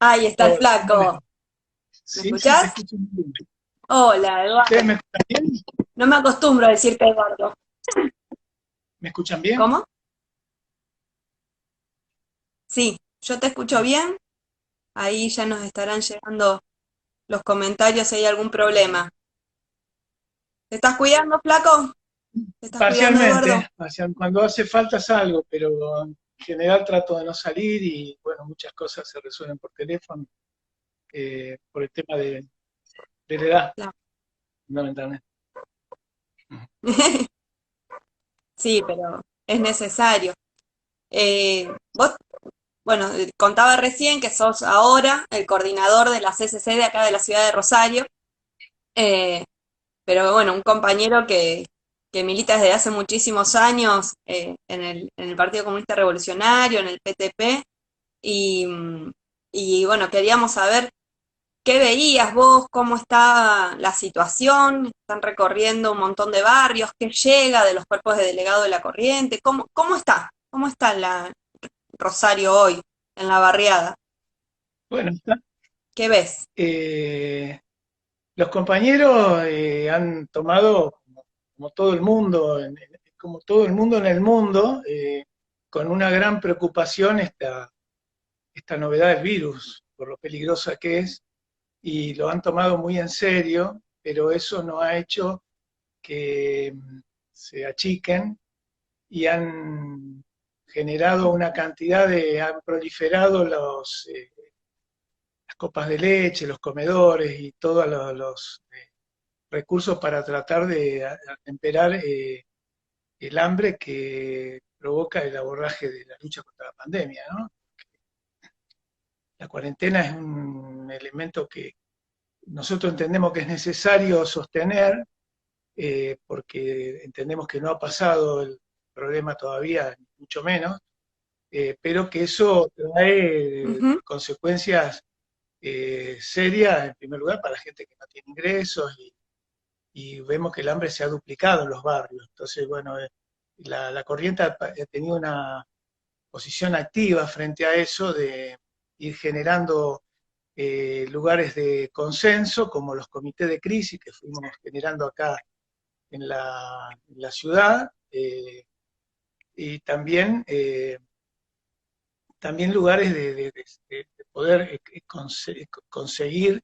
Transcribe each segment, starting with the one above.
Ahí está el Hola, ¿cómo les va? flaco. ¿Me Sí, sí, te escuchás? escucho muy bien. Hola, ¿Ustedes Eduardo. me escuchan bien? No me acostumbro a decirte Eduardo. ¿Me escuchan bien? ¿Cómo? Sí, yo te escucho Ah, bien. Ahí ya nos estarán llegando los comentarios si hay algún problema. ¿Te estás cuidando, flaco? ¿Te estás cuidando, Eduardo? parcialmente, cuando hace falta salgo, pero en general trato de no salir y bueno, muchas cosas se resuelven por teléfono, por el tema de la edad, Claro. fundamentalmente. Sí, pero es necesario. Vos, bueno, contaba recién que sos ahora el coordinador de la CCC de acá de la ciudad de Rosario. Eh, pero bueno, un compañero que milita desde hace muchísimos años en el Partido Comunista Revolucionario, en el PTP, y, y bueno, queríamos saber qué veías vos, cómo está la situación, están recorriendo un montón de barrios, qué llega de los cuerpos de delegado de la corriente, cómo está la Rosario hoy en la barriada, Bueno, qué ves. eh, los compañeros han tomado, como todo el mundo, como todo el mundo en el mundo, con una gran preocupación esta novedad del virus, por lo peligrosa que es, y lo han tomado muy en serio, pero eso no ha hecho que se achiquen y han generado una cantidad han proliferado las copas de leche, los comedores y todos los recursos para tratar de atemperar el hambre que provoca el abordaje de la lucha contra la pandemia, ¿no? La cuarentena es un elemento que nosotros entendemos que es necesario sostener porque entendemos que no ha pasado el problema todavía, mucho menos, pero que eso trae Ujú. consecuencias serias, en primer lugar, para la gente que no tiene ingresos y vemos que el hambre se ha duplicado en los barrios. Entonces, bueno, la corriente ha tenido una posición activa frente a eso de ir generando lugares de consenso, como los comités de crisis que fuimos generando acá en la ciudad, y también, también lugares de poder conseguir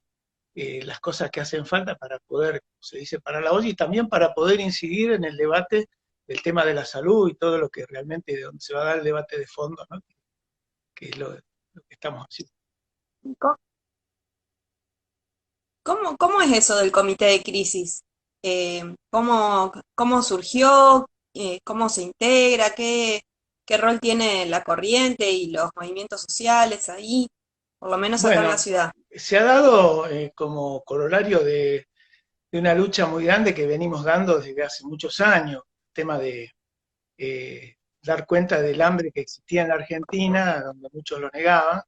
las cosas que hacen falta para poder, como se dice, para la olla y también para poder incidir en el debate del tema de la salud y todo lo que realmente de donde se va a dar el debate de fondo, ¿no? Que es lo que estamos haciendo. ¿Cómo es eso del comité de crisis? ¿Cómo surgió? ¿Cómo se integra? ¿Qué rol tiene la corriente y los movimientos sociales ahí? Por lo menos acá en la Bueno, ciudad. se ha dado como corolario de una lucha muy grande que venimos dando desde hace muchos años, el tema de dar cuenta del hambre que existía en la Argentina, donde muchos lo negaban.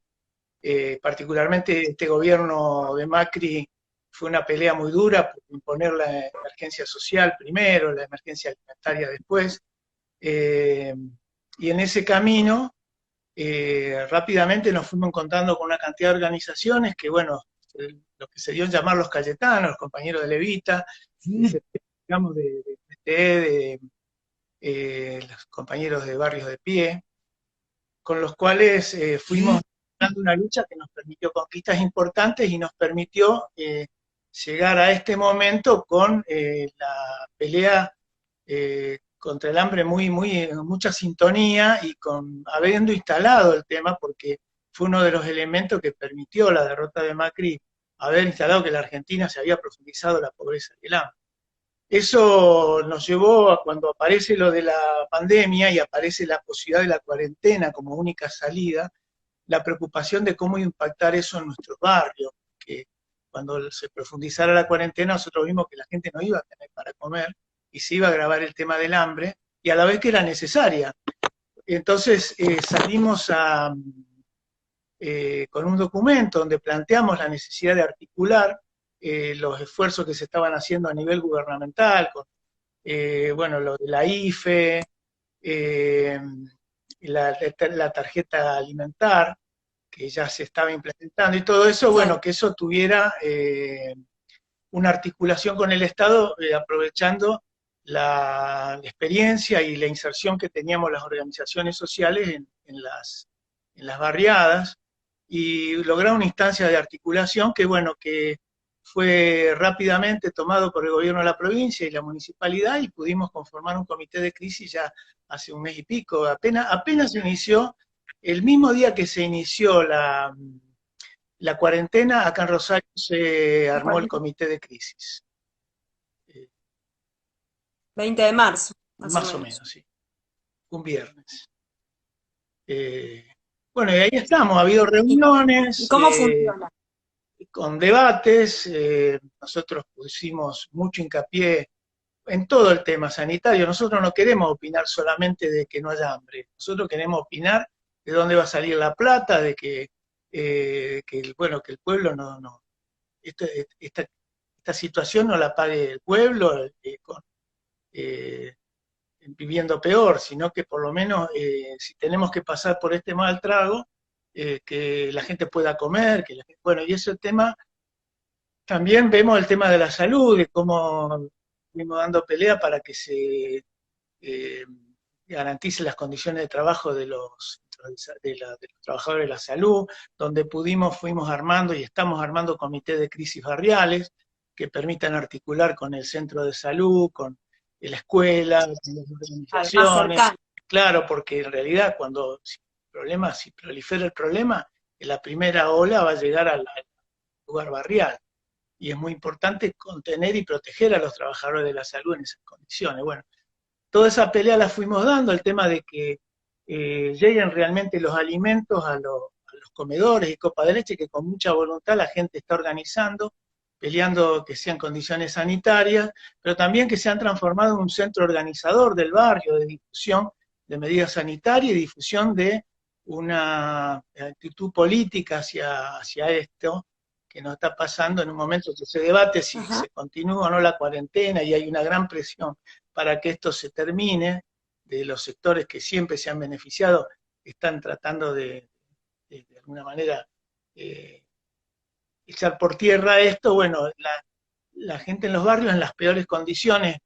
Particularmente este gobierno de Macri fue una pelea muy dura por imponer la emergencia social primero, la emergencia alimentaria después, eh, y en ese camino rápidamente nos fuimos encontrando con una cantidad de organizaciones que, bueno, lo que se dio en llamar los Cayetanos, los compañeros de Levita, digamos, de PTE, los compañeros de Barrios de Pie, con los cuales fuimos dando una lucha que nos permitió conquistas importantes y nos permitió llegar a este momento con la pelea contra el hambre mucha sintonía y con habiendo instalado el tema, porque fue uno de los elementos que permitió la derrota de Macri, haber instalado que la Argentina se había profundizado la pobreza y el hambre. Eso nos llevó a cuando aparece lo de la pandemia y aparece la posibilidad de la cuarentena como única salida, la preocupación de cómo impactar eso en nuestros barrios, que cuando se profundizara la cuarentena nosotros vimos que la gente no iba a tener para comer y se iba a agravar el tema del hambre y a la vez que era necesaria. Entonces salimos con un documento donde planteamos la necesidad de articular los esfuerzos que se estaban haciendo a nivel gubernamental, con bueno, lo de la IFE, eh, la tarjeta alimentar, que ya se estaba implementando y todo eso, bueno, que eso tuviera una articulación con el Estado, aprovechando la experiencia y la inserción que teníamos las organizaciones sociales en las barriadas, y lograr una instancia de articulación que, bueno, que fue rápidamente tomado por el gobierno de la provincia y la municipalidad, y pudimos conformar un comité de crisis ya hace un mes y pico. Apenas se inició, el mismo día que se inició la cuarentena, acá en Rosario se armó el comité de crisis. 20 de marzo, más o menos, sí. Un viernes. Bueno, y ahí estamos, ha habido reuniones. ¿Y cómo funciona? Con debates, nosotros pusimos mucho hincapié en todo el tema sanitario. Nosotros no queremos opinar solamente de que no haya hambre, nosotros queremos opinar de dónde va a salir la plata, de bueno, que el pueblo esta situación no la pague el pueblo viviendo peor, sino que por lo menos si tenemos que pasar por este mal trago, que la gente pueda comer, bueno, y ese tema. También vemos el tema de la salud, de cómo venimos dando pelea para que se eh, garantice las condiciones de trabajo de los trabajadores de la salud, donde fuimos armando y estamos armando comités de crisis barriales que permitan articular con el centro de salud, con la escuela, con las organizaciones. Claro, porque en realidad si prolifera el problema, en la primera ola va a llegar al lugar barrial. Y es muy importante contener y proteger a los trabajadores de la salud en esas condiciones. Bueno, toda esa pelea la fuimos dando, el tema de que lleguen realmente los alimentos a los comedores y copa de leche, que con mucha voluntad la gente está organizando, peleando que sean condiciones sanitarias, pero también que se han transformado en un centro organizador del barrio, de difusión de medidas sanitarias y difusión de una actitud política hacia esto, que nos está pasando en un momento que se debate si se continúa o no la cuarentena, y hay una gran presión para que esto se termine. De los sectores que siempre se han beneficiado, están tratando de alguna manera echar por tierra esto. Bueno, la gente en los barrios en las peores condiciones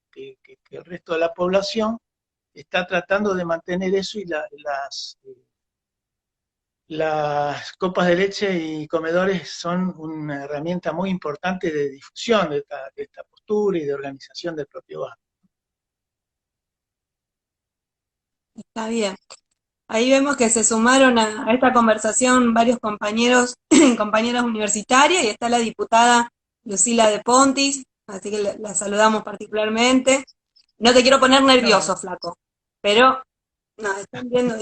que el resto de la población está tratando de mantener eso, y las copas de leche y comedores son una herramienta muy importante de difusión de esta postura y de organización del propio barrio. Está bien. Ahí vemos que se sumaron a esta conversación varios compañeros y compañeras universitarias, y está la diputada Lucila de Pontis, así que la saludamos particularmente. No te quiero poner nervioso, flaco, pero nos están viendo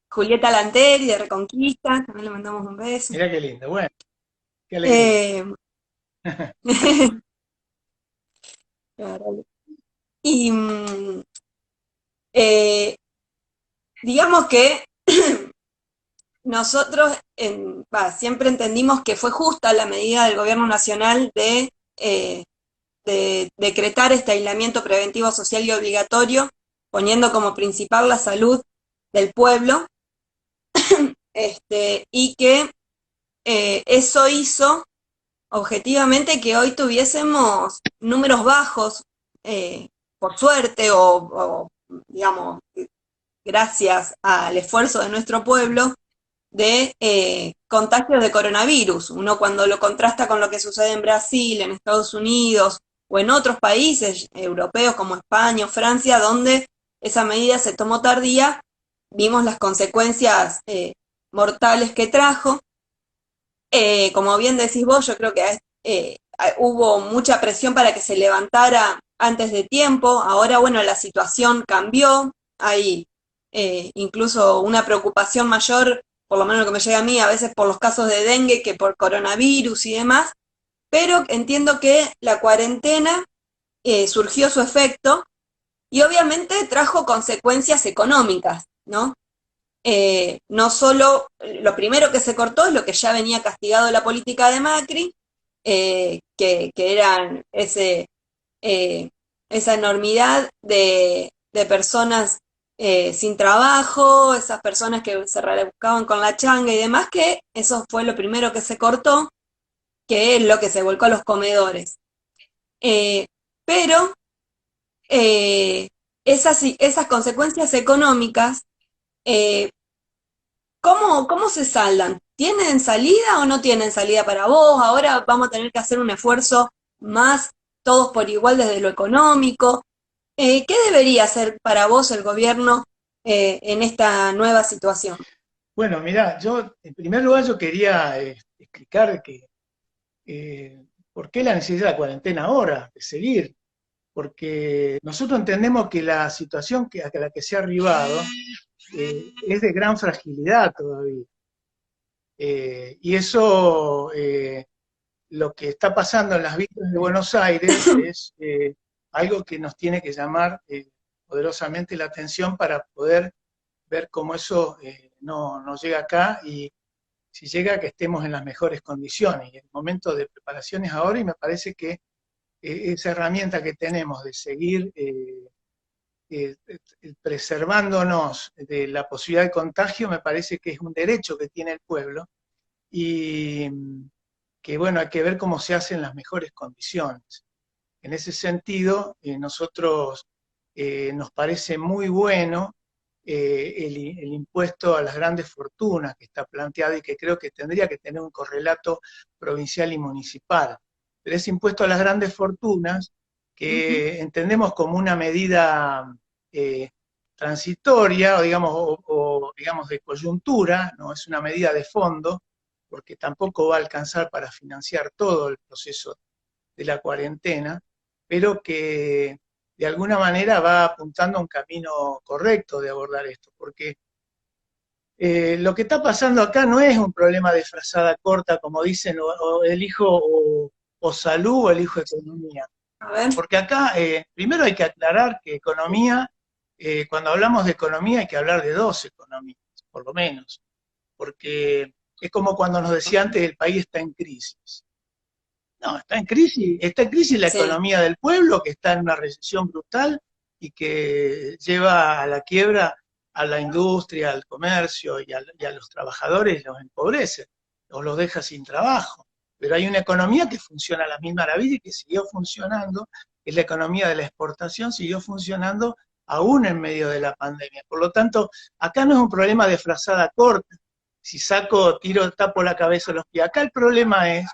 Julieta Lanteri de Reconquista, también le mandamos un beso. Mirá qué lindo, bueno, qué alegría. Y digamos que nosotros siempre entendimos que fue justa la medida del gobierno nacional de decretar este aislamiento preventivo social y obligatorio, poniendo como principal la salud del pueblo, y que eso hizo objetivamente que hoy tuviésemos números bajos, por suerte, o digamos, gracias al esfuerzo de nuestro pueblo, de contagios de coronavirus. Uno cuando lo contrasta con lo que sucede en Brasil, en Estados Unidos o en otros países europeos como España o Francia, donde esa medida se tomó tardía, vimos las consecuencias mortales que trajo. Como bien decís vos, yo creo que hubo mucha presión para que se levantara antes de tiempo. Ahora, bueno, la situación cambió, hay incluso una preocupación mayor, por lo menos lo que me llega a mí, a veces por los casos de dengue que por coronavirus y demás, pero entiendo que la cuarentena surgió su efecto y obviamente trajo consecuencias económicas, ¿no? No solo, lo primero que se cortó es lo que ya venía castigado la política de Macri, que eran esa enormidad de personas sin trabajo, esas personas que se rebuscaban con la changa y demás, que eso fue lo primero que se cortó, que es lo que se volcó a los comedores. Eh, pero esas consecuencias económicas, eh, ¿cómo se saldan? ¿Tienen salida o no tienen salida para vos? Ahora vamos a tener que hacer un esfuerzo más, todos por igual desde lo económico. ¿Qué debería hacer para vos el gobierno en esta nueva situación? Bueno, mirá, yo en primer lugar yo quería explicar que por qué la necesidad de la cuarentena ahora, de seguir, porque nosotros entendemos que la situación a la que se ha arribado es de gran fragilidad todavía. Y eso, lo que está pasando en las villas de Buenos Aires es algo que nos tiene que llamar poderosamente la atención para poder ver cómo eso no llega acá y si llega que estemos en las mejores condiciones. Y el momento de preparación es ahora y me parece que esa herramienta que tenemos de seguir preservándonos de la posibilidad de contagio me parece que es un derecho que tiene el pueblo y que bueno, hay que ver cómo se hace en las mejores condiciones. En ese sentido, nosotros nos parece muy bueno el impuesto a las grandes fortunas que está planteado y que creo que tendría que tener un correlato provincial y municipal. Pero ese impuesto a las grandes fortunas, que entendemos como una medida eh, transitoria digamos de coyuntura, no es una medida de fondo, porque tampoco va a alcanzar para financiar todo el proceso de la cuarentena, pero que de alguna manera va apuntando a un camino correcto de abordar esto, porque lo que está pasando acá no es un problema de frazada corta, como dicen, o elijo o salud o elijo economía, A ver, porque acá primero hay que aclarar que economía, cuando hablamos de economía hay que hablar de dos economías, por lo menos, porque es como cuando nos decía antes el país está en crisis. No, está en crisis la sí. economía del pueblo, que está en una recesión brutal y que lleva a la quiebra a la industria, al comercio y a los trabajadores, los empobrece o los deja sin trabajo. Pero hay una economía que funciona a la misma maravilla y que siguió funcionando, que es la economía de la exportación, siguió funcionando aún en medio de la pandemia. Por lo tanto, acá no es un problema de frazada corta, si saco, tiro, tapo la cabeza o los pies. Acá el problema es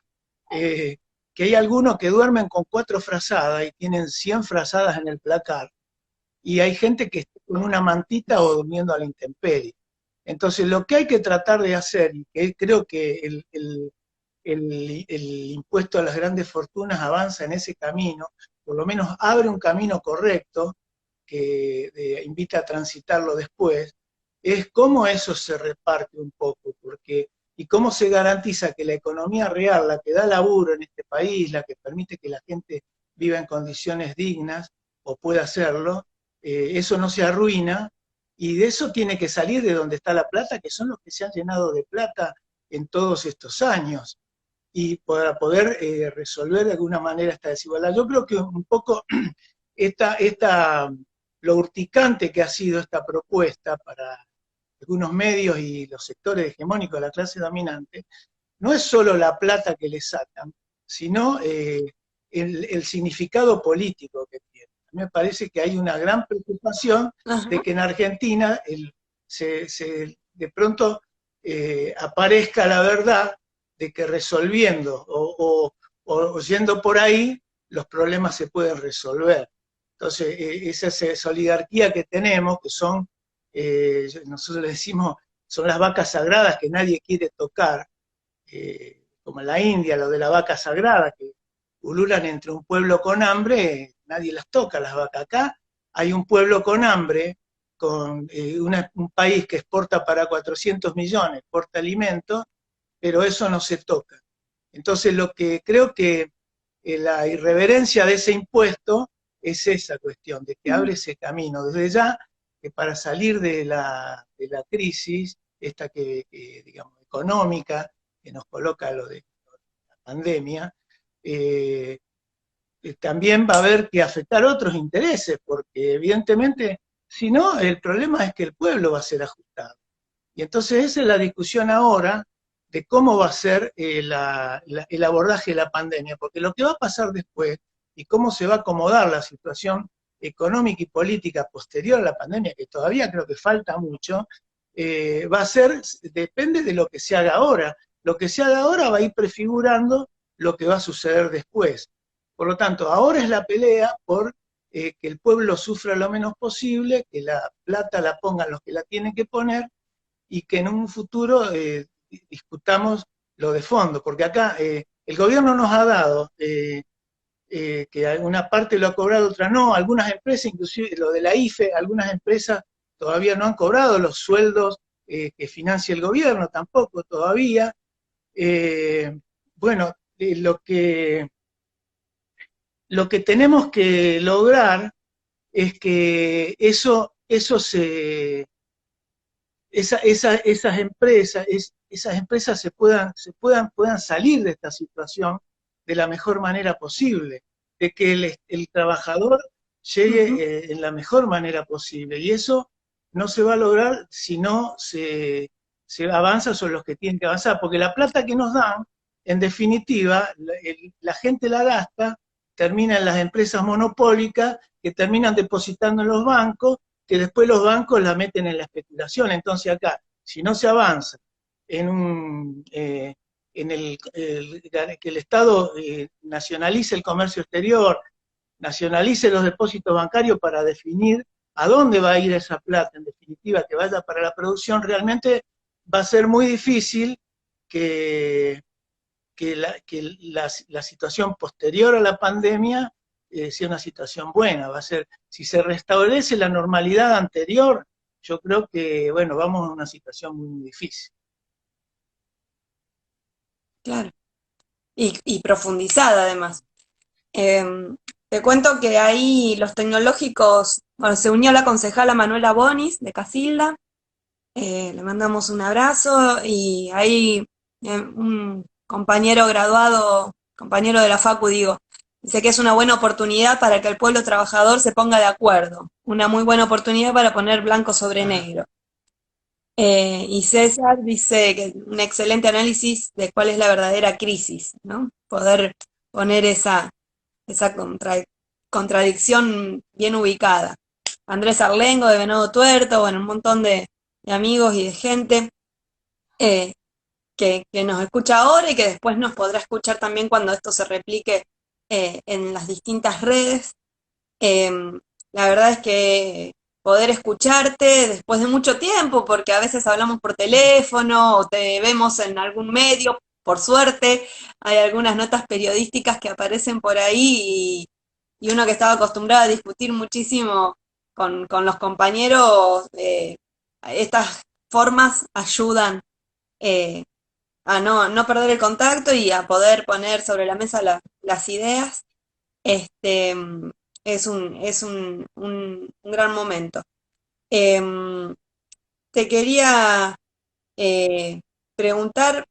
eh, que hay algunos que duermen con 4 frazadas y tienen 100 frazadas en el placar, y hay gente que está con una mantita o durmiendo a la intemperie. Entonces, lo que hay que tratar de hacer, y que creo que el impuesto a las grandes fortunas avanza en ese camino, por lo menos abre un camino correcto que invita a transitarlo después, es cómo eso se reparte un poco, porque y cómo se garantiza que la economía real, la que da laburo en este país, la que permite que la gente viva en condiciones dignas o pueda hacerlo, eso no se arruina y de eso tiene que salir de donde está la plata, que son los que se han llenado de plata en todos estos años y para poder resolver de alguna manera esta desigualdad. Yo creo que un poco esta, lo urticante que ha sido esta propuesta para algunos medios y los sectores hegemónicos de la clase dominante, no es solo la plata que le sacan, sino el significado político que tiene. A mí me parece que hay una gran preocupación de Ajá. que en Argentina de pronto aparezca la verdad de que resolviendo o yendo por ahí, los problemas se pueden resolver. Entonces, esa oligarquía que tenemos, que son, nosotros le decimos, son las vacas sagradas que nadie quiere tocar, como en la India, lo de la vaca sagrada, que ululan entre un pueblo con hambre, nadie las toca las vacas. Acá hay un pueblo con hambre, con un país que exporta para 400 millones, exporta alimentos, pero eso no se toca. Entonces, lo que creo que la irreverencia de ese impuesto es esa cuestión, de que abre ese camino desde ya, que para salir de la crisis, esta digamos, económica, que nos coloca lo de la pandemia, también va a haber que afectar otros intereses, porque evidentemente sino el problema es que el pueblo va a ser ajustado. Y entonces esa es la discusión ahora de cómo va a ser el abordaje de la pandemia, porque lo que va a pasar después y cómo se va a acomodar la situación económica y política posterior a la pandemia, que todavía creo que falta mucho, va a ser, depende de lo que se haga ahora. Lo que se haga ahora va a ir prefigurando lo que va a suceder después. Por lo tanto, ahora es la pelea por que el pueblo sufra lo menos posible, que la plata la pongan los que la tienen que poner y que en un futuro discutamos lo de fondo, porque acá el gobierno nos ha dado que alguna parte lo ha cobrado, otra no, algunas empresas, inclusive lo de la IFE, algunas empresas todavía no han cobrado los sueldos que financia el gobierno, tampoco todavía. Eh, bueno, lo que tenemos que lograr es que esas empresas puedan salir de esta situación de la mejor manera posible, de que el trabajador Ujú. llegue en la mejor manera posible. Y eso no se va a lograr si no se avanza sobre los que tienen que avanzar, porque la plata que nos dan, en definitiva, la gente la gasta, termina en las empresas monopólicas, que terminan depositando en los bancos, que después los bancos la meten en la especulación. Entonces acá, si no se avanza en que el Estado nacionalice el comercio exterior, nacionalice los depósitos bancarios para definir a dónde va a ir esa plata, en definitiva, que vaya para la producción, realmente va a ser muy difícil que, la situación posterior a la pandemia sea una situación buena. Va a ser, si se restablece la normalidad anterior, yo creo que, bueno, vamos a una situación muy difícil. Claro. Y profundizada además. Te cuento que ahí los tecnológicos, bueno, se unió la concejala Manuela Bonis de Casilda, le mandamos un abrazo y ahí un compañero graduado, compañero de la Facu, digo, dice que es una buena oportunidad para que el pueblo trabajador se ponga de acuerdo, una muy buena oportunidad para poner blanco sobre Ajá. negro. Y César dice que un excelente análisis de cuál es la verdadera crisis, ¿no? Poder poner esa contradicción bien ubicada. Andrés Arlengo de Venado Tuerto, bueno, un montón de amigos y de gente eh, que nos escucha ahora y que después nos podrá escuchar también cuando esto se replique en las distintas redes. Eh, la verdad es que poder escucharte después de mucho tiempo, porque a veces hablamos por teléfono o te vemos en algún medio, por suerte, hay algunas notas periodísticas que aparecen por ahí y uno que estaba acostumbrado a discutir muchísimo con los compañeros, estas formas ayudan eh, a no perder el contacto y a poder poner sobre la mesa las ideas. Este, es un gran momento. Te quería eh, preguntar,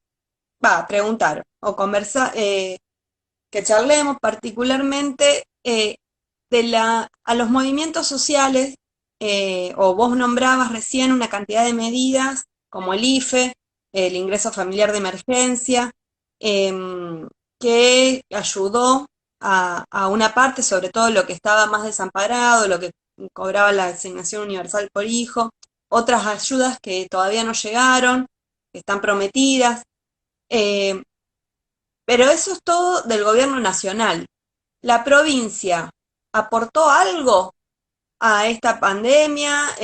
preguntar o conversar, que charlemos particularmente a los movimientos sociales, o vos nombrabas recién una cantidad de medidas como el IFE, el ingreso familiar de emergencia, em, que ayudó a una parte, sobre todo lo que estaba más desamparado, lo que cobraba la asignación universal por hijo, otras ayudas que todavía no llegaron, que están prometidas. eh, pero eso es todo del gobierno nacional. ¿La provincia aportó algo a esta pandemia?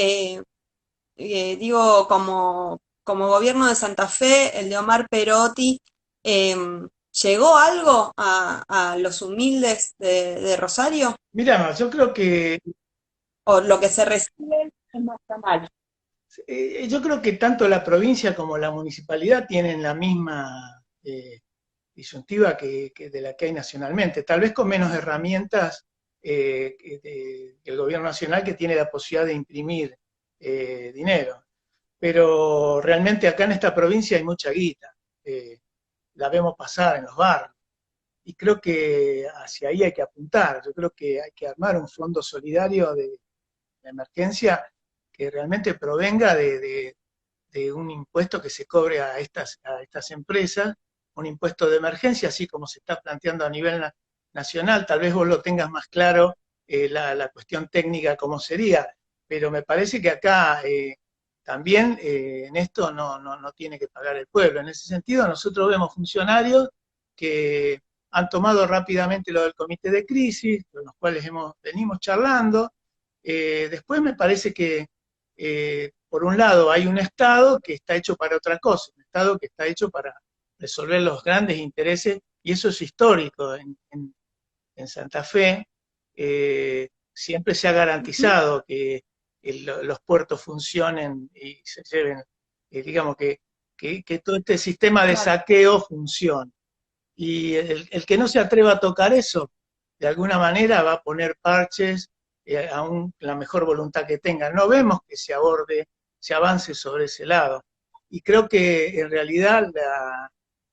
Digo, como gobierno de Santa Fe, el de Omar Perotti, eh, ¿llegó algo a los humildes de Rosario? Mira, yo creo que ¿O lo que se recibe es más mal? tanto la provincia como la municipalidad tienen la misma disyuntiva que de la que hay nacionalmente, tal vez con menos herramientas que el gobierno nacional, que tiene la posibilidad de imprimir dinero. Pero realmente acá en esta provincia hay mucha guita, la vemos pasar en los barrios, y creo que hacia ahí hay que apuntar. Yo creo que hay que armar un fondo solidario la emergencia que realmente provenga de un impuesto que se cobre a estas empresas, un impuesto de emergencia, así como se está planteando a nivel nacional. Tal vez vos lo tengas más claro, la cuestión técnica cómo sería, pero me parece que acá también en esto no tiene que pagar el pueblo. En ese sentido, nosotros vemos funcionarios que han tomado rápidamente lo del comité de crisis, con los cuales venimos charlando. Después me parece que, por un lado, hay un Estado que está hecho para otra cosa, un Estado que está hecho para resolver los grandes intereses, y eso es histórico en Santa Fe. Siempre se ha garantizado que los puertos funcionen y se lleven, digamos, que todo este sistema de Claro. saqueo funcione. Y el que no se atreva a tocar eso, de alguna manera va a poner parches, aún la mejor voluntad que tenga. No vemos que se avance sobre ese lado. Y creo que en realidad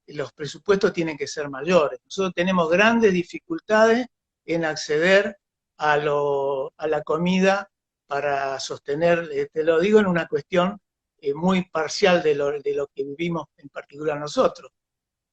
los presupuestos tienen que ser mayores. Nosotros tenemos grandes dificultades en acceder a la comida para sostener, te lo digo en una cuestión muy parcial de lo que vivimos en particular nosotros,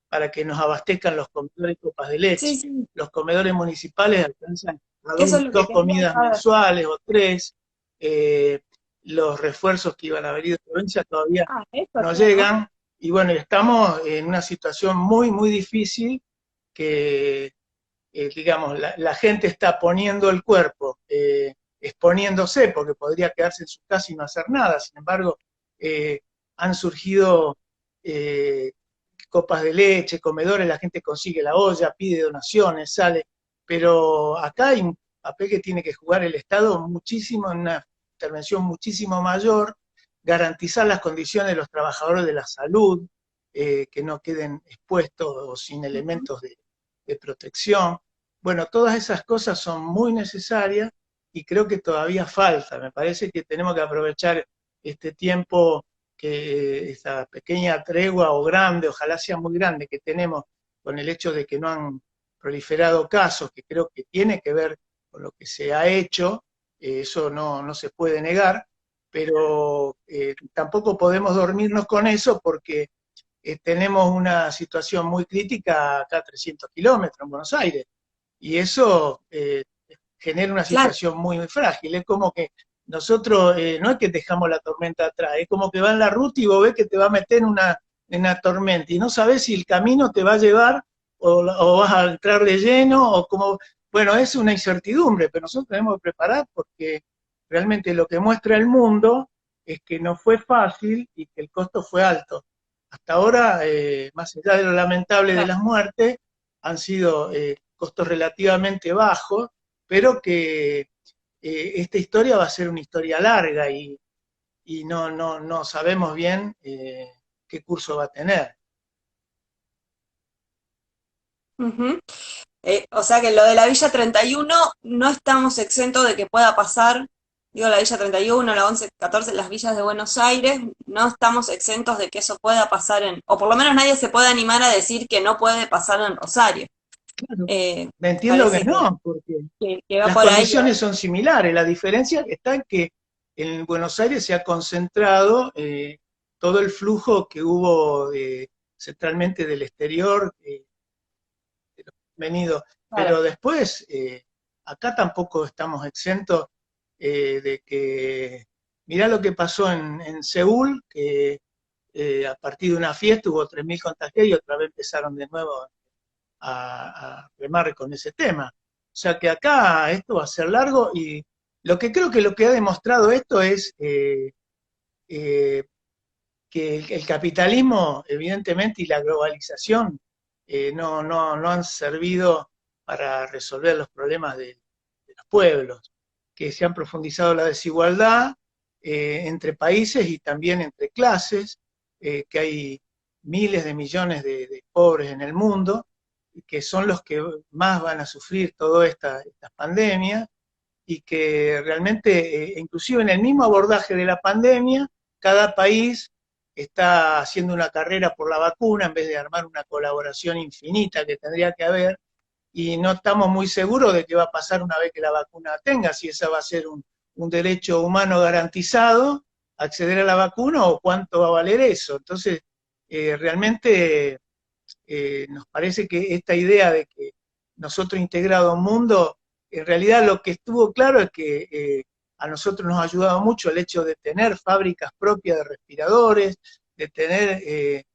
para que nos abastezcan los comedores de copas de Sí, leche. sí, Los comedores municipales alcanzan a eso es lo que dos quería comidas saber. mensuales o tres. Eh, los refuerzos que iban a venir de provincia todavía Ah, eso no no. llegan. Y bueno, estamos en una situación muy, muy difícil que, digamos, la gente está poniendo el cuerpo, exponiéndose, porque podría quedarse en su casa y no hacer nada. Sin embargo, han surgido copas de leche, comedores, la gente consigue la olla, pide donaciones, sale, pero acá hay un papel que tiene que jugar el Estado muchísimo, en una intervención muchísimo mayor, garantizar las condiciones de los trabajadores de la salud, que no queden expuestos o sin Ujú. elementos de protección. Bueno, todas esas cosas son muy necesarias y creo que todavía falta. Me parece que tenemos que aprovechar este tiempo, que esa pequeña tregua o grande, ojalá sea muy grande, que tenemos con el hecho de que no han proliferado casos, que creo que tiene que ver con lo que se ha hecho, eso no se puede negar, pero tampoco podemos dormirnos con eso porque tenemos una situación muy crítica acá a 300 kilómetros en Buenos Aires, y eso genera una Claro, situación muy frágil. Es como que nosotros, no es que dejamos la tormenta atrás, es como que va en la ruta y vos ves que te va a meter en una tormenta y no sabes si el camino te va a llevar o vas a entrar de lleno o como, bueno, es una incertidumbre, pero nosotros tenemos que preparar porque realmente lo que muestra el mundo es que no fue fácil y que el costo fue alto. Hasta ahora, más allá de lo lamentable de claro. las muertes, han sido costos relativamente bajos, pero que esta historia va a ser una historia larga y no sabemos bien qué curso va a tener. Ujú. O sea que lo de la Villa 31 no estamos exentos de que pueda pasar. Digo, la Villa 31, la 11, 14, las villas de Buenos Aires, no estamos exentos de que eso pueda pasar o por lo menos nadie se puede animar a decir que no puede pasar en Rosario. Claro. Eh, Me entiendo que parece que, no, porque que va las por ahí. condiciones son similares. La diferencia está en que en Buenos Aires se ha concentrado todo el flujo que hubo centralmente del exterior, venido, Claro. pero después acá tampoco estamos exentos de que, mirá lo que pasó en Seúl, que a partir de una fiesta hubo 3.000 contagiados y otra vez empezaron de nuevo a remar con ese tema. O sea que acá esto va a ser largo y lo que creo que lo que ha demostrado esto es eh, que el capitalismo, evidentemente, y la globalización no han servido para resolver los problemas de los pueblos, que se han profundizado la desigualdad entre países y también entre clases, que hay miles de millones de pobres en el mundo, que son los que más van a sufrir todas estas pandemias, y que realmente, inclusive en el mismo abordaje de la pandemia, cada país está haciendo una carrera por la vacuna en vez de armar una colaboración infinita que tendría que haber, y no estamos muy seguros de qué va a pasar una vez que la vacuna tenga, si esa va a ser un derecho humano garantizado, acceder a la vacuna, o cuánto va a valer eso. Entonces, realmente nos parece que esta idea de que nosotros integrado a un mundo, en realidad lo que estuvo claro es que a nosotros nos ha ayudado mucho el hecho de tener fábricas propias de respiradores, de tener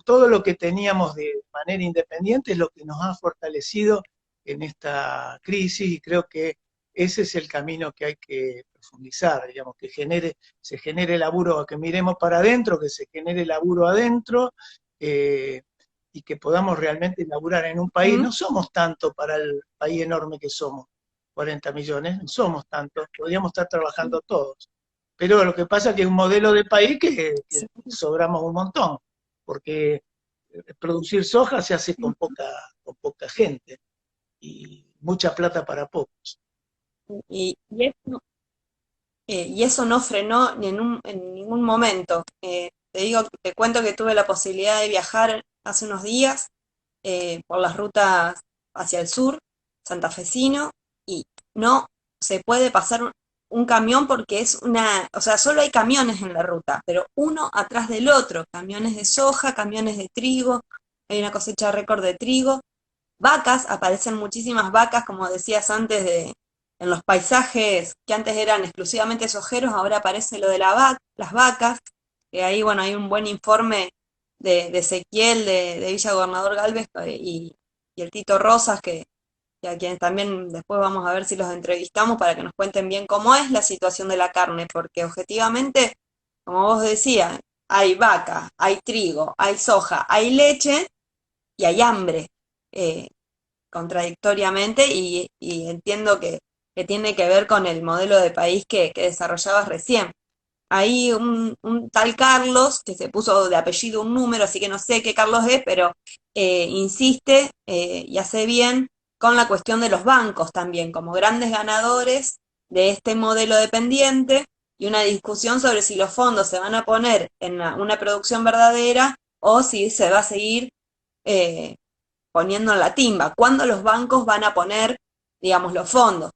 todo lo que teníamos de manera independiente es lo que nos ha fortalecido en esta crisis, y creo que ese es el camino que hay que profundizar, digamos, que se genere laburo, que miremos para adentro, que se genere laburo adentro, y que podamos realmente laburar en un país. ¿Mm? No somos tanto para el país enorme que somos, 40 millones, no somos tanto, podríamos estar trabajando todos. Pero lo que pasa es que es un modelo de país que Sí. sobramos un montón, porque producir soja se hace con poca gente y mucha plata para pocos. Y eso no frenó en ningún momento. Te digo, te cuento que tuve la posibilidad de viajar hace unos días por las rutas hacia el sur, santafesino, y no se puede pasar un camión porque es o sea, solo hay camiones en la ruta, pero uno atrás del otro, camiones de soja, camiones de trigo, hay una cosecha récord de trigo, vacas, aparecen muchísimas vacas, como decías antes, en los paisajes que antes eran exclusivamente sojeros, ahora aparece lo de las vacas, que ahí, bueno, hay un buen informe de Ezequiel, de Villa Gobernador Galvez y el Tito Rosas, que a quienes también después vamos a ver si los entrevistamos para que nos cuenten bien cómo es la situación de la carne, porque objetivamente, como vos decías, hay vaca, hay trigo, hay soja, hay leche y hay hambre. Eh, Contradictoriamente y entiendo que tiene que ver con el modelo de país que desarrollabas recién. Hay un tal Carlos que se puso de apellido un número, así que no sé qué Carlos es, pero insiste y hace bien con la cuestión de los bancos también, como grandes ganadores de este modelo dependiente y una discusión sobre si los fondos se van a poner en una producción verdadera o si se va a seguir eh, poniendo en la timba. ¿Cuándo los bancos van a poner, digamos, los fondos?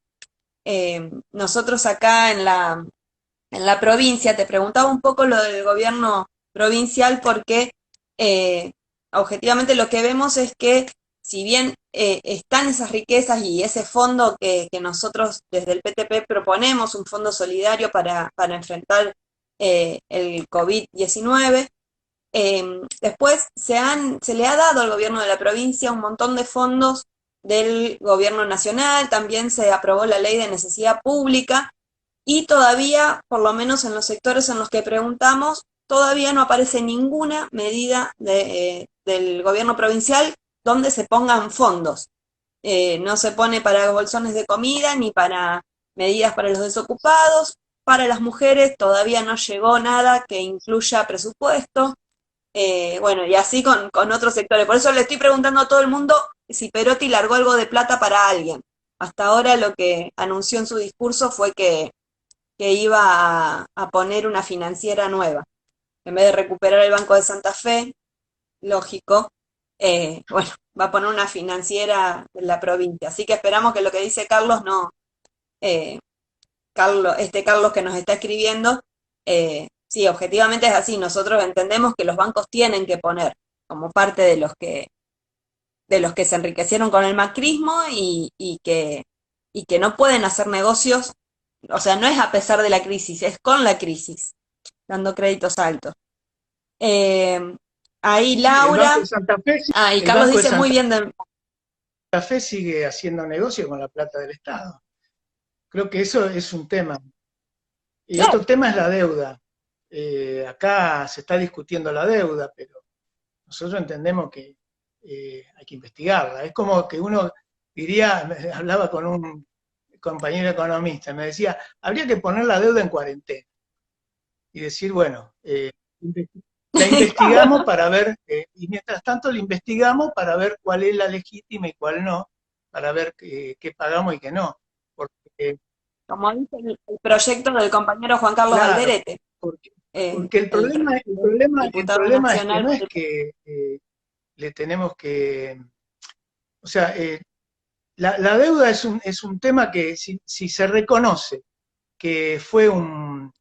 Nosotros acá en la provincia, te preguntaba un poco lo del gobierno provincial porque eh, objetivamente lo que vemos es que si bien están esas riquezas y ese fondo que nosotros desde el PTP proponemos, un fondo solidario para enfrentar el COVID-19, después se le ha dado al gobierno de la provincia un montón de fondos del gobierno nacional, también se aprobó la ley de necesidad pública y todavía, por lo menos en los sectores en los que preguntamos, todavía no aparece ninguna medida del gobierno provincial donde se pongan fondos. No se pone para bolsones de comida ni para medidas para los desocupados. Para las mujeres todavía no llegó nada que incluya presupuesto. Bueno, y así con otros sectores. Por eso le estoy preguntando a todo el mundo si Perotti largó algo de plata para alguien. Hasta ahora lo que anunció en su discurso fue que iba a poner una financiera nueva. En vez de recuperar el Banco de Santa Fe, lógico, bueno, va a poner una financiera en la provincia. Así que esperamos que lo que dice Carlos no, eh, este Carlos que nos está escribiendo, sí, objetivamente es así. Nosotros entendemos que los bancos tienen que poner como parte de los que se enriquecieron con el macrismo y que no pueden hacer negocios, o sea, no es a pesar de la crisis, es con la crisis, dando créditos altos. Eh, Ahí Sí, sí, el Banco Laura, de Santa Fe, y el Carlos Banco de dice muy Santa bien de... Fe sigue haciendo negocio con la plata del Estado. Creo que eso es un tema. Y Claro, otro tema es la deuda. Acá se está discutiendo la deuda, pero nosotros entendemos que hay que investigarla. Es como que uno diría, hablaba con un compañero economista, me decía, habría que poner la deuda en cuarentena y decir, bueno, la investigamos para ver, y mientras tanto la investigamos para ver cuál es la legítima y cuál no, para ver qué pagamos y qué no. Porque, como dice el proyecto del compañero Juan Carlos claro, Alderete, porque, porque el el diputado problema es que nacional. no es que le tenemos que, o sea, la deuda es un tema que si se reconoce que fue un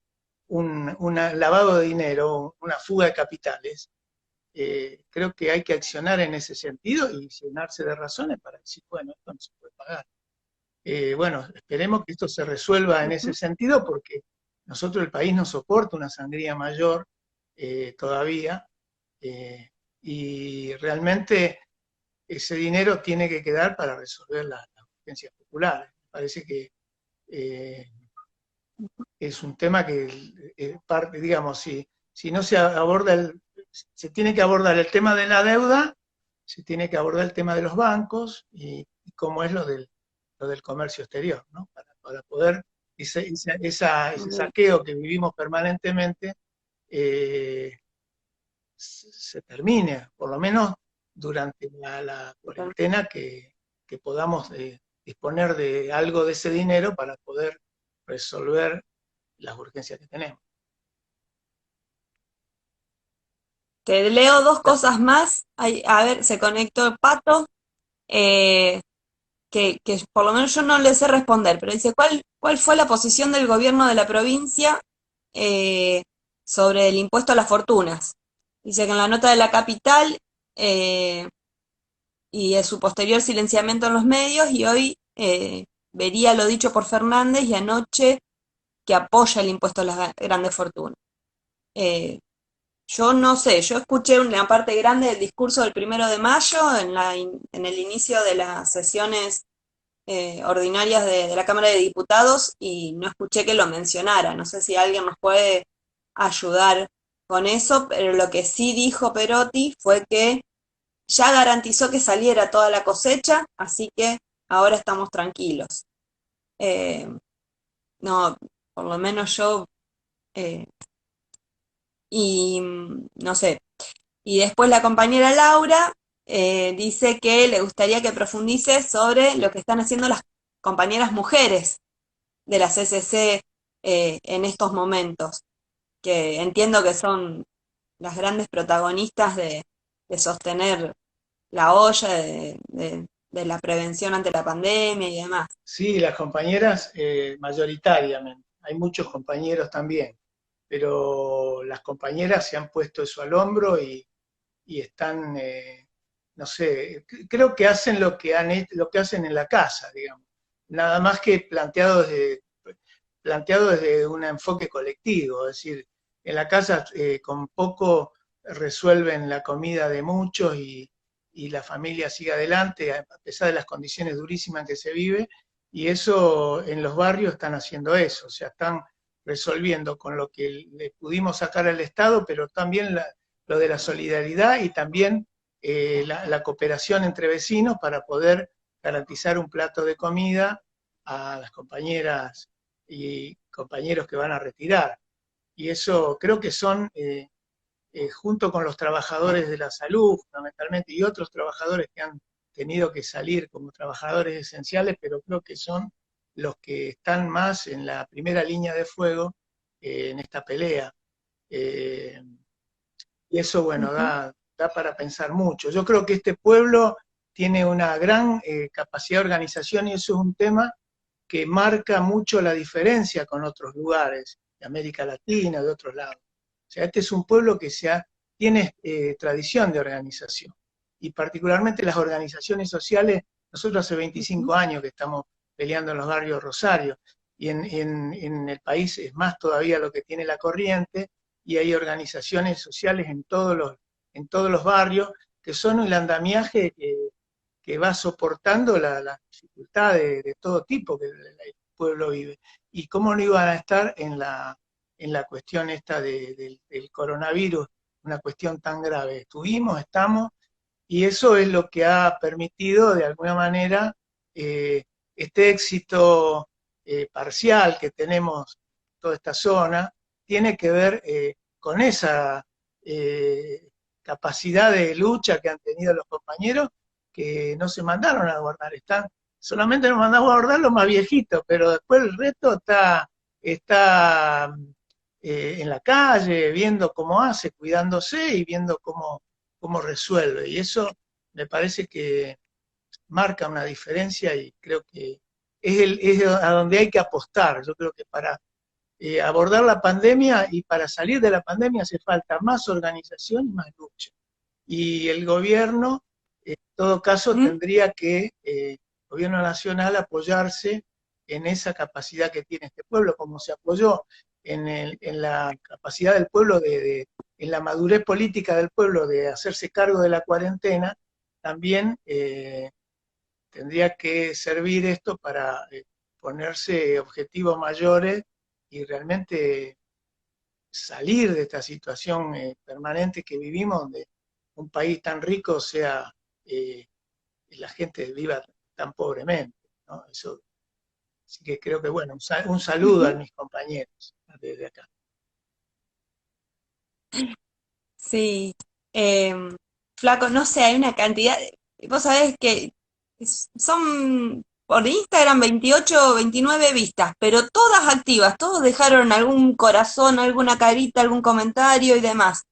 lavado de dinero, una fuga de capitales. Creo que hay que accionar en ese sentido y llenarse de razones para decir, bueno, esto no se puede pagar. Bueno, esperemos que esto se resuelva en ese Ujú. sentido porque nosotros el país no soporta una sangría mayor todavía y realmente ese dinero tiene que quedar para resolver las urgencias populares. Me parece que eh, es un tema que, parte, digamos, si no se aborda se tiene que abordar el tema de la deuda, se tiene que abordar el tema de los bancos y cómo es lo del comercio exterior, ¿no? Para poder ese Bien, saqueo que vivimos permanentemente eh, se termine, por lo menos durante la total. cuarentena, que podamos disponer de algo de ese dinero para poder resolver las urgencias que tenemos. Te leo dos cosas más. A ver, se conectó el Pato, eh, que por lo menos yo no le sé responder, pero dice, ¿cuál fue la posición del gobierno de la provincia eh, sobre el impuesto a las fortunas? Dice que en la nota de la capital eh, y de su posterior silenciamiento en los medios, y hoy vería lo dicho por Fernández y anoche que apoya el impuesto a las grandes fortunas. Eh, yo no sé, yo escuché una parte grande del discurso del 1 de mayo en el inicio de las sesiones ordinarias de la Cámara de Diputados y no escuché que lo mencionara. No sé si alguien nos puede ayudar con eso, pero lo que sí dijo Perotti fue que ya garantizó que saliera toda la cosecha, así que ahora estamos tranquilos. Eh, no, por lo menos yo, eh, y no sé. Y después la compañera Laura dice que le gustaría que profundice sobre lo que están haciendo las compañeras mujeres de la CCC en estos momentos, que entiendo que son las grandes protagonistas de sostener la olla, de la prevención ante la pandemia y demás. Sí, las compañeras mayoritariamente, hay muchos compañeros también, pero las compañeras se han puesto eso al hombro y están, no sé, creo que hacen lo que hacen en la casa, digamos, nada más que planteado desde un enfoque colectivo, es decir, en la casa con poco resuelven la comida de muchos y la familia sigue adelante a pesar de las condiciones durísimas en que se vive, y eso en los barrios están haciendo eso, o sea, están resolviendo con lo que le pudimos sacar al Estado, pero también lo de la solidaridad y también la cooperación entre vecinos para poder garantizar un plato de comida a las compañeras y compañeros que van a retirar. Y eso creo que son, junto con los trabajadores de la salud, fundamentalmente, y otros trabajadores que han tenido que salir como trabajadores esenciales, pero creo que son los que están más en la primera línea de fuego en esta pelea. Eh, y eso, bueno, Ujú. da para pensar mucho. Yo creo que este pueblo tiene una gran capacidad de organización y eso es un tema que marca mucho la diferencia con otros lugares de América Latina, de otros lados. O sea, este es un pueblo que tiene tradición de organización y particularmente las organizaciones sociales. Nosotros hace Ujú. 25 años que estamos peleando en los barrios Rosario y en el país es más todavía lo que tiene la corriente y hay organizaciones sociales en todos los barrios que son el andamiaje que va soportando la dificultad de todo tipo que el pueblo vive. ¿Y cómo no iban a estar en la cuestión esta del coronavirus, una cuestión tan grave? Estuvimos, estamos, y eso es lo que ha permitido, de alguna manera, este éxito parcial que tenemos en toda esta zona, tiene que ver con esa capacidad de lucha que han tenido los compañeros que no se mandaron a guardar, solamente nos mandamos a guardar los más viejitos, pero después el resto está en la calle, viendo cómo hace, cuidándose y viendo cómo resuelve. Y eso me parece que marca una diferencia y creo que es a donde hay que apostar. Yo creo que para abordar la pandemia, y para salir de la pandemia hace falta más organización y más lucha. Y el gobierno, en todo caso, ¿Mm? tendría que, el gobierno nacional, apoyarse en esa capacidad que tiene este pueblo, como se apoyó en la capacidad del pueblo, en la madurez política del pueblo de hacerse cargo de la cuarentena. También tendría que servir esto para ponerse objetivos mayores y realmente salir de esta situación permanente que vivimos, donde un país tan rico sea, eh, la gente viva tan pobremente, ¿no? Eso, así que creo que, bueno, un saludo a Ujú. mis compañeros desde acá. Sí, flaco, no sé, hay una cantidad, vos sabés que son por Instagram 28 o 29 vistas, pero todas activas, todos dejaron algún corazón, alguna carita, algún comentario y demás.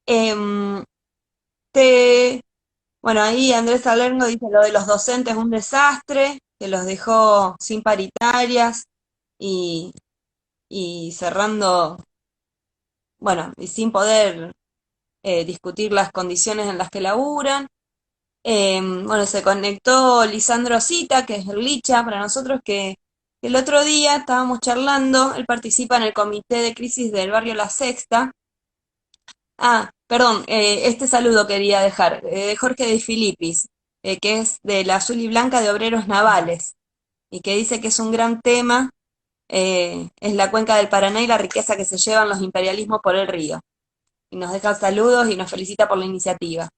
Em, te, bueno, ahí Andrés Salerno dice lo de los docentes un desastre, que los dejó sin paritarias y, y cerrando, bueno, y sin poder discutir las condiciones en las que laburan. Bueno, se conectó Lisandro Cita, que es el Licha para nosotros, que el otro día estábamos charlando, él participa en el comité de crisis del barrio La Sexta. Ah, perdón, este saludo quería dejar, de Jorge de Filipis, que es de la Azul y Blanca de Obreros Navales, y que dice que es un gran tema, es la cuenca del Paraná y la riqueza que se llevan los imperialismos por el río. Y nos deja saludos y nos felicita por la iniciativa.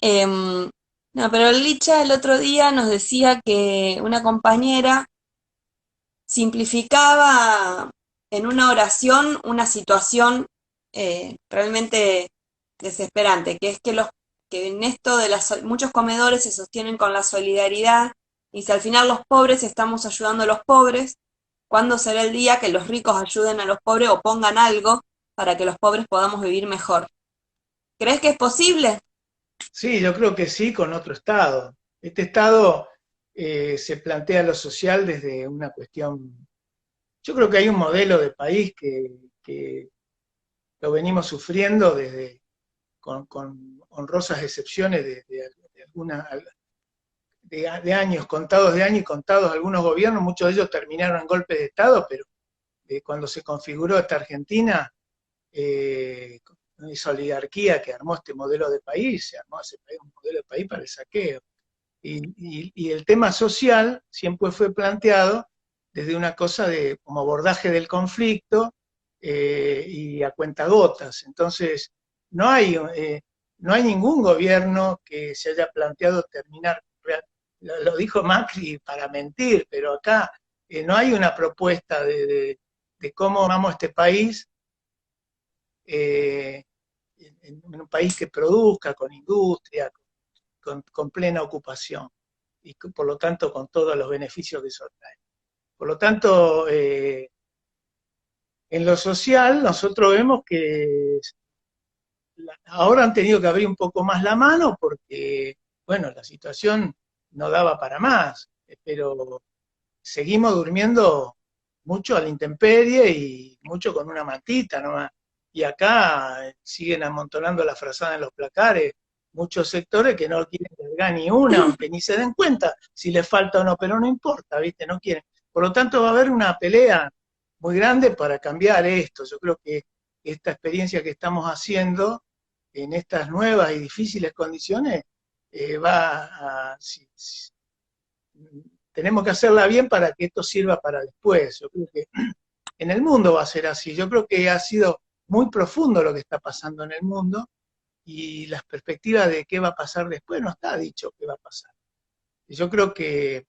No, pero Licha el otro día nos decía que una compañera simplificaba en una oración una situación realmente desesperante, que es que que en esto de muchos comedores se sostienen con la solidaridad y si al final los pobres estamos ayudando a los pobres, ¿cuándo será el día que los ricos ayuden a los pobres o pongan algo para que los pobres podamos vivir mejor? ¿Crees que es posible? Sí, yo creo que sí, con otro Estado. Este Estado se plantea lo social desde una cuestión. Yo creo que hay un modelo de país que lo venimos sufriendo desde, con honrosas excepciones de alguna, de años, contados de años y contados algunos gobiernos. Muchos de ellos terminaron en golpes de Estado, pero cuando se configuró esta Argentina, esa oligarquía que armó este modelo de país, se armó ese país, un modelo de país para el saqueo. Y el tema social siempre fue planteado desde una cosa de como abordaje del conflicto, y a cuentagotas. Entonces, no hay, no hay ningún gobierno que se haya planteado terminar, lo dijo Macri para mentir, pero acá no hay una propuesta de cómo vamos a este país, eh, en un país que produzca, con industria, con plena ocupación y por lo tanto con todos los beneficios que eso trae. Por lo tanto, en lo social nosotros vemos que ahora han tenido que abrir un poco más la mano porque, bueno, la situación no daba para más, pero seguimos durmiendo mucho a la intemperie y mucho con una mantita nomás. Y acá siguen amontonando la frazada en los placares muchos sectores que no quieren cargar ni una, aunque ni se den cuenta si les falta o no, pero no importa, ¿viste? No quieren. Por lo tanto, va a haber una pelea muy grande para cambiar esto. Yo creo que esta experiencia que estamos haciendo en estas nuevas y difíciles condiciones va a, tenemos que hacerla bien para que esto sirva para después. Yo creo que en el mundo va a ser así. Yo creo que ha sido muy profundo lo que está pasando en el mundo y las perspectivas de qué va a pasar después no está dicho qué va a pasar. Y yo creo que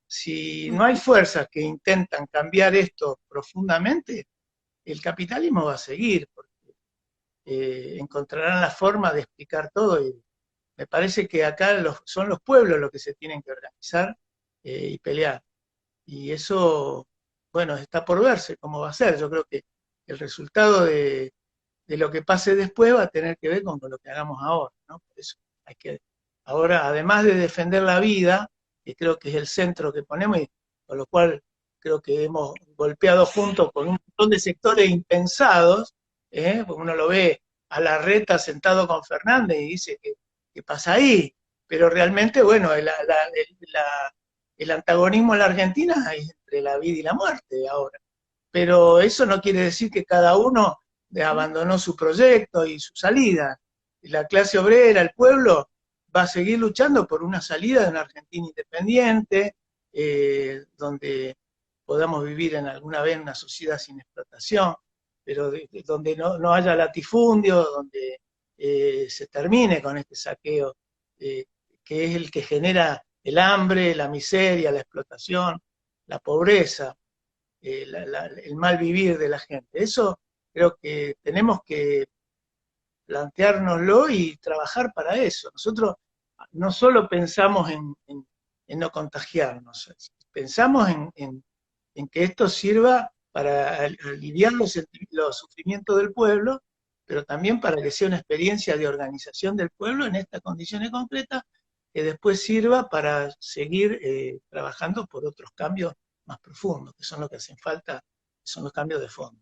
si no hay fuerzas que intentan cambiar esto profundamente, el capitalismo va a seguir, porque encontrarán la forma de explicar todo y me parece que acá son los pueblos los que se tienen que organizar y pelear. Y eso, bueno, está por verse cómo va a ser. Yo creo que el resultado de lo que pase después va a tener que ver con lo que hagamos ahora, ¿no? Por eso hay que, ahora, además de defender la vida, que creo que es el centro que ponemos, y con lo cual creo que hemos golpeado juntos con un montón de sectores impensados, porque uno lo ve a Larreta sentado con Fernández y dice ¿qué pasa ahí? Pero realmente, bueno, el antagonismo en la Argentina es entre la vida y la muerte ahora. Pero eso no quiere decir que cada uno abandonó su proyecto y su salida. La clase obrera, el pueblo, va a seguir luchando por una salida de una Argentina independiente, donde podamos vivir en alguna vez en una sociedad sin explotación, pero donde no haya latifundio, donde se termine con este saqueo, que es el que genera el hambre, la miseria, la explotación, la pobreza, el mal vivir de la gente. Eso creo que tenemos que planteárnoslo y trabajar para eso. Nosotros no solo pensamos en no contagiarnos, pensamos en que esto sirva para aliviar los sufrimientos del pueblo, pero también para que sea una experiencia de organización del pueblo en estas condiciones concretas, que después sirva para seguir trabajando por otros cambios más profundos, que son los que hacen falta, que son los cambios de fondo.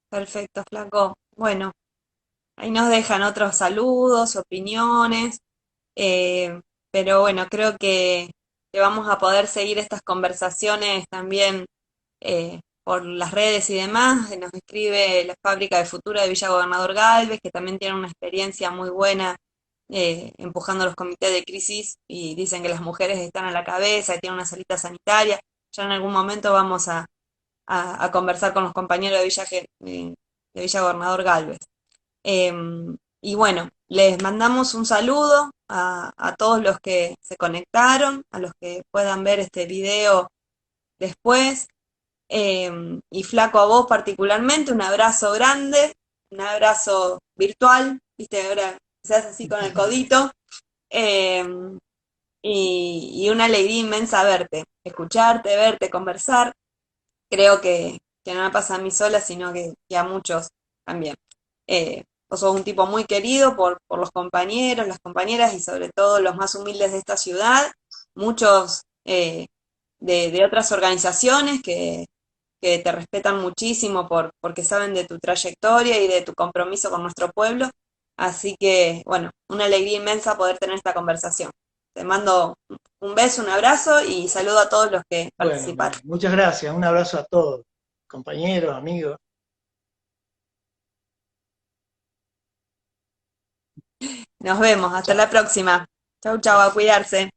Perfecto, Flaco. Bueno, ahí nos dejan otros saludos, opiniones, eh, pero bueno, creo que vamos a poder seguir estas conversaciones también por las redes y demás. Nos escribe la Fábrica de Futuro de Villa Gobernador Galvez, que también tiene una experiencia muy buena empujando los comités de crisis y dicen que las mujeres están a la cabeza y tienen una salita sanitaria. Ya en algún momento vamos a conversar con los compañeros de Villa Gobernador Galvez. Y bueno, les mandamos un saludo a todos los que se conectaron, a los que puedan ver este video después. Y Flaco, a vos particularmente, un abrazo grande, un abrazo virtual, viste, ahora se hace así con el codito. em, y una alegría inmensa verte, escucharte, verte, conversar. Creo que no me pasa a mí sola, sino que a muchos también. Vos sos un tipo muy querido por los compañeros, las compañeras y sobre todo los más humildes de esta ciudad. Muchos de otras organizaciones que te respetan muchísimo porque saben de tu trayectoria y de tu compromiso con nuestro pueblo. Así que, bueno, una alegría inmensa poder tener esta conversación. Te mando un beso, un abrazo y saludo a todos los que Bueno, participaron. muchas gracias, un abrazo a todos, compañeros, amigos. Nos vemos, hasta Chao. la próxima. Chau, chau, a cuidarse.